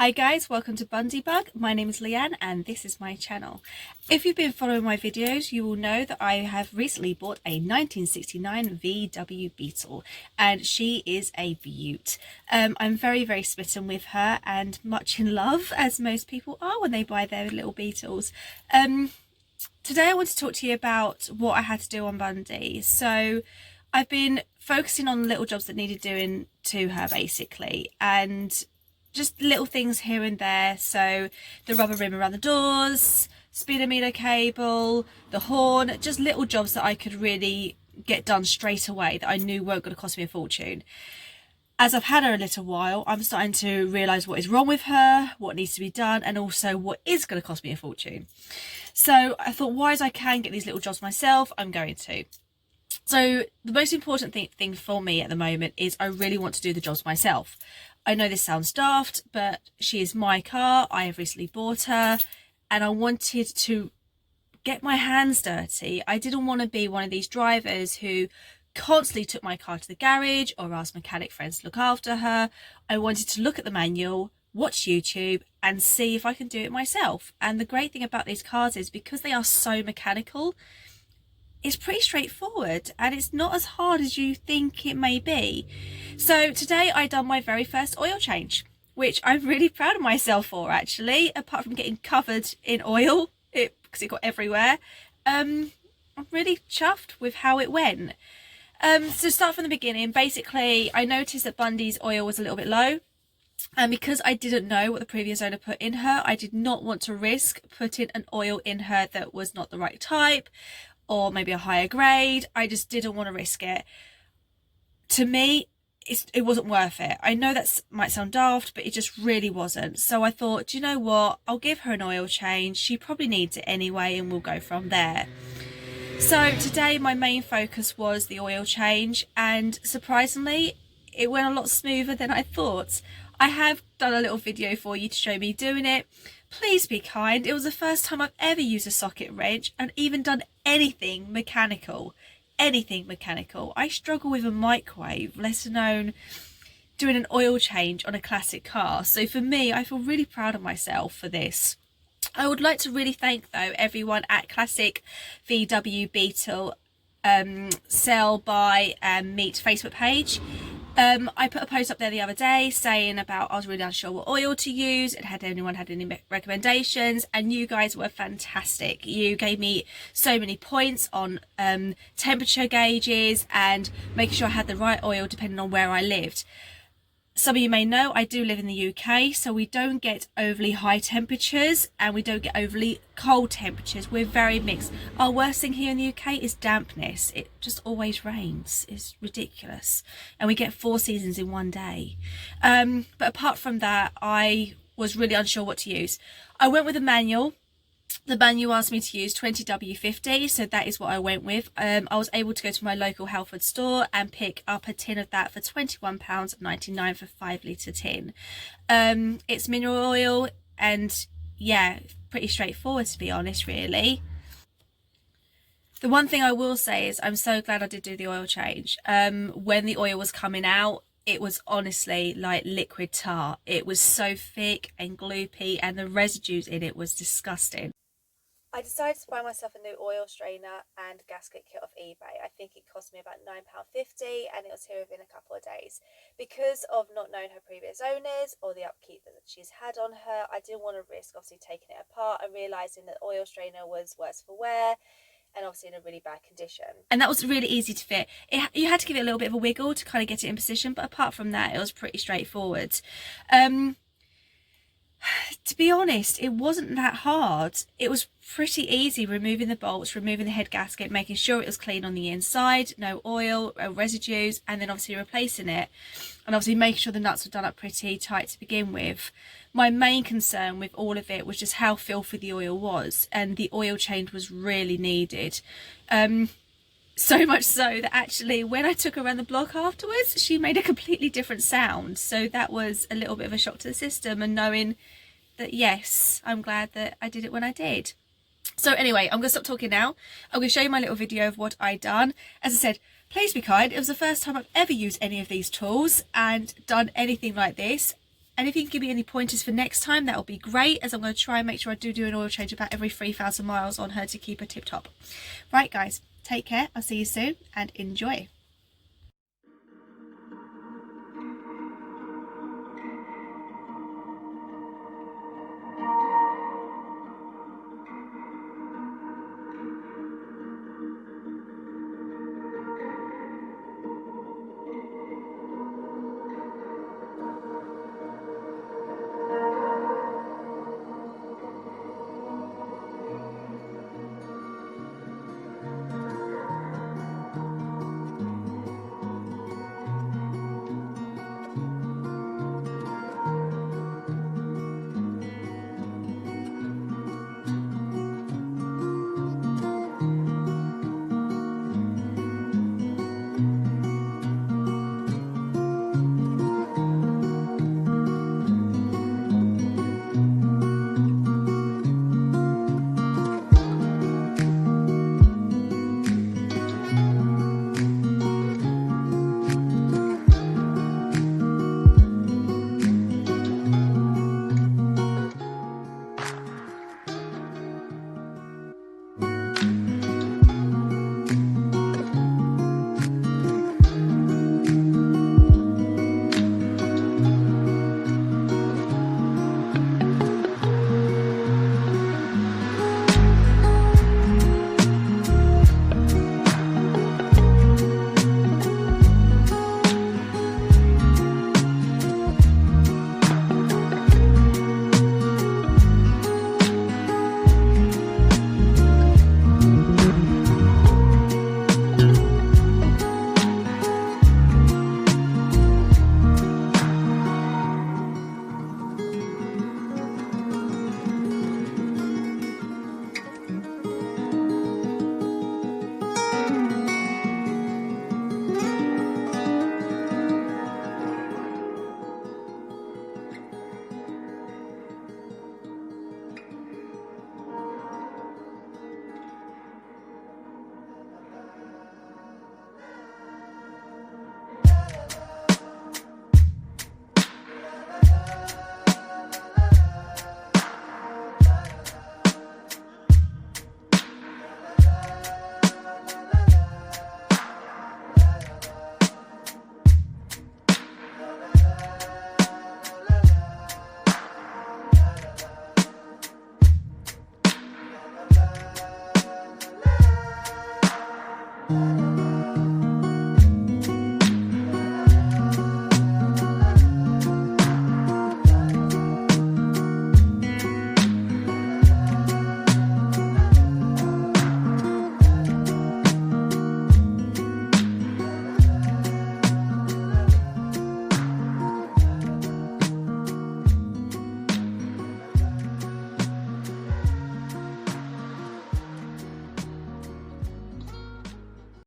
Hi guys, welcome to Bundybug. My name is Leanne and this is my channel. If you've been following my videos, you will know that I have recently bought a 1969 VW Beetle and she is a beaut. I'm very smitten with her and much in love, as most people are when they buy their little Beetles. Today I want to talk to you about what I had to do on Bundy. So I've been focusing on little jobs that needed doing to her basically, and just little things here and there. So the rubber rim around the doors, speedometer cable, the horn, just little jobs that I could really get done straight away that I knew weren't going to cost me a fortune. As I've had her a little while, I'm starting to realise what is wrong with her, what needs to be done, and also what is going to cost me a fortune. So I thought, why as I can get these little jobs myself, I'm going to. So the most important thing for me at the moment is I really want to do the jobs myself. I know this sounds daft, but she is my car. I have recently bought her and I wanted to get my hands dirty. I didn't want to be one of these drivers who constantly took my car to the garage or asked mechanic friends to look after her. I wanted to look at the manual, watch YouTube and see if I can do it myself. And the great thing about these cars is because they are so mechanical, it's pretty straightforward and it's not as hard as you think it may be. So today I done my very first oil change, which I'm really proud of myself for actually, apart from getting covered in oil because it got everywhere. I'm really chuffed with how it went. So start from the beginning. Basically I noticed that Bundy's oil was a little bit low. And because I didn't know what the previous owner put in her, I did not want to risk putting an oil in her that was not the right type or maybe a higher grade. I just didn't want to risk it. To me, it wasn't worth it. I know that might sound daft, but it just really wasn't. So I thought, do you know what? I'll give her an oil change. She probably needs it anyway, and we'll go from there. So today my main focus was the oil change, and surprisingly, it went a lot smoother than I thought. I have done a little video for you to show me doing it. Please be kind. It was the first time I've ever used a socket wrench and even done anything mechanical. I struggle with a microwave, let alone doing an oil change on a classic car. So for me, I feel really proud of myself for this. I would like to really thank though everyone at Classic VW Beetle sell, buy and meet Facebook page. I put a post up there the other day saying about I was really unsure what oil to use and had anyone had any recommendations, and you guys were fantastic. You gave me so many points on temperature gauges and making sure I had the right oil depending on where I lived. Some of you may know I do live in the UK, so we don't get overly high temperatures and we don't get overly cold temperatures. We're very mixed. Our worst thing here in the UK is dampness. It just always rains. It's ridiculous. And we get 4 seasons in one day. But apart from that, I was really unsure what to use. I went with a manual. The manual asked me to use 20W50, so that is what I went with. I was able to go to my local health food store and pick up a tin of that for £21.99 for 5 litre tin. It's mineral oil and yeah, pretty straightforward to be honest really. The one thing I will say is I'm so glad I did do the oil change. When the oil was coming out, it was honestly like liquid tar. It was so thick and gloopy and the residues in it was disgusting. I decided to buy myself a new oil strainer and gasket kit off eBay. I think it cost me about £9.50 and it was here within a couple of days. Because of not knowing her previous owners or the upkeep that she's had on her, I didn't want to risk obviously taking it apart and realising that the oil strainer was worse for wear and obviously in a really bad condition. And that was really easy to fit. You had to give it a little bit of a wiggle to kind of get it in position, but apart from that, it was pretty straightforward. To be honest, it wasn't that hard. It was pretty easy removing the bolts, removing the head gasket, making sure it was clean on the inside, no oil, no residues, and then obviously replacing it. And obviously making sure the nuts were done up pretty tight to begin with. My main concern with all of it was just how filthy the oil was, and the oil change was really needed. So much so that actually when I took her around the block afterwards, she made a completely different sound. So that was a little bit of a shock to the system, and knowing that yes, I'm glad that I did it when I did. So anyway, I'm going to stop talking now. I'm going to show you my little video of what I done. As I said, please be kind. It was the first time I've ever used any of these tools and done anything like this. And if you can give me any pointers for next time, that would be great, as I'm going to try and make sure I do an oil change about every 3,000 miles on her to keep her tip top. Right guys, take care, I'll see you soon and enjoy.